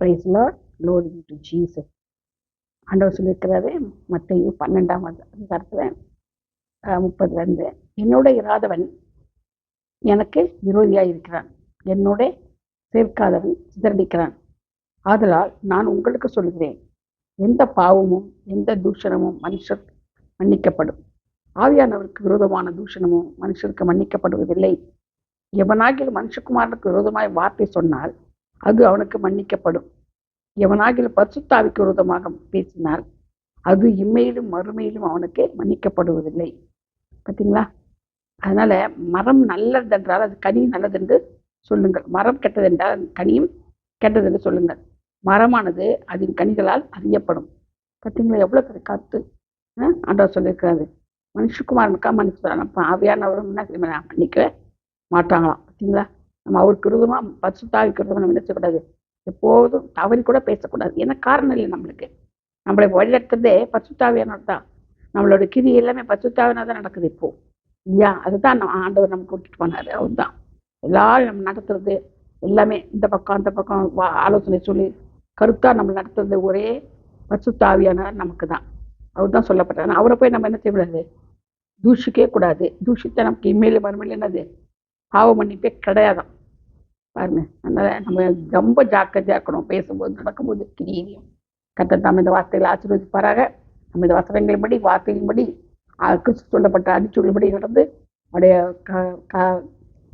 Price lord, glory to Jesus. ஆண்டவர் சொல்லியிருக்கிறாரு மத்தேயு 12ஆம் அதிகாரத்துல 30 என்னோட இராதவன் எனக்கு விரோதியாய் இருக்கிறான், என்னோட சேர்க்காதவன் சிதறடிக்கிறான். ஆதலால் நான் உங்களுக்கு சொல்கிறேன், எந்த பாவமும் எந்த தூஷணமும் மனுஷர் மன்னிக்கப்படும், ஆவியானவருக்கு விரோதமான தூஷணமும் மனுஷருக்கு மன்னிக்கப்படுவதில்லை. எவனாகிலும் மனுஷகுமாரனுக்கு விரோதமாய் வார்த்தை சொன்னால் அது அவனுக்கு மன்னிக்கப்படும். எவனாகிலும் பரிசுத்தாவிக்கு விரோதமாக பேசினால் அது இம்மையிலும் மறுமையிலும் அவனுக்கு மன்னிக்கப்படுவதில்லை. பார்த்தீங்களா? அதனால மரம் நல்லதென்றால் அது கனி நல்லதென்று சொல்லுங்கள், மரம் கெட்டதென்றால் அது கனியும் கெட்டதென்று சொல்லுங்கள். மரமானது அதன் கனிகளால் அறியப்படும். பார்த்தீங்களா எவ்வளோ காத்து ஆண்டவர் சொல்லியிருக்கிறாரு. மனுஷகுமாரனுக்கா மன்னிச்சுதான், அப்போ ஆவியானவரும் என்ன மன்னிக்க மாட்டாங்களாம். பார்த்தீங்களா? நம்ம அவருக்கு விரோதமாக பரிசுத்தாவிக்கு விரோதமாக நம்ம நினைச்சக்கூடாது, எப்போதும் தவறி கூட பேசக்கூடாது. ஏன்னா காரணம் இல்லை, நம்மளை வழிநடத்துறதே பரிசுத்தாவியானவர் தான். நம்மளோட கிரி எல்லாமே பரிசுத்தாவியானவர் தான் நடக்குது இப்போ, இல்லையா? அதுதான் ஆண்டவர் நமக்கு விட்டுட்டு போனார். அவர் தான் எல்லாரும் நம்ம நடத்துறது எல்லாமே, இந்த பக்கம் அந்த பக்கம் ஆலோசனை சொல்லி கருத்தாக நம்ம நடத்துறது ஒரே பரிசுத்தாவியானவர் நமக்கு தான். அவர் தான் சொல்லப்பட்டார். அவரை போய் நம்ம என்ன செய்யக்கூடாது, தூஷிக்கவே கூடாது. தூஷித்த நமக்கு இம்மையில மறுமையில என்னது பாவ மன்னிப்பே கிடையாதான் பாருங்க. அதனால நம்ம ரொம்ப ஜாக்கிரதையா இருக்கணும், பேசும்போது நடக்கும்போது கிரியும். கர்த்தர் தாம் இந்த வார்த்தைகளை ஆசீர்வதிப்பாராக. நம்ம இந்த வசனங்களின்படி வார்த்தையின்படி கிறிஸ்து சொல்லப்பட்ட அடிச்சுள்ளபடி நடந்து அவருடைய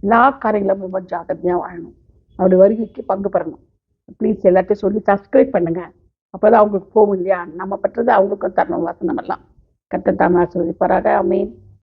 எல்லா காரியங்களும் ரொம்ப ஜாக்கிரதையாக வாழணும். அவருடைய வருகைக்கு பங்கு பெறணும். ப்ளீஸ் எல்லாத்தையும் சொல்லி சப்ஸ்கிரைப் பண்ணுங்க, அப்போதான் அவங்களுக்கு போகும் இல்லையா? நம்ம பெற்றது அவங்களுக்கும் தரணும் வசனம் எல்லாம். கர்த்தர் தாம் ஆசீர்வதிப்பாராக. ஆமென்.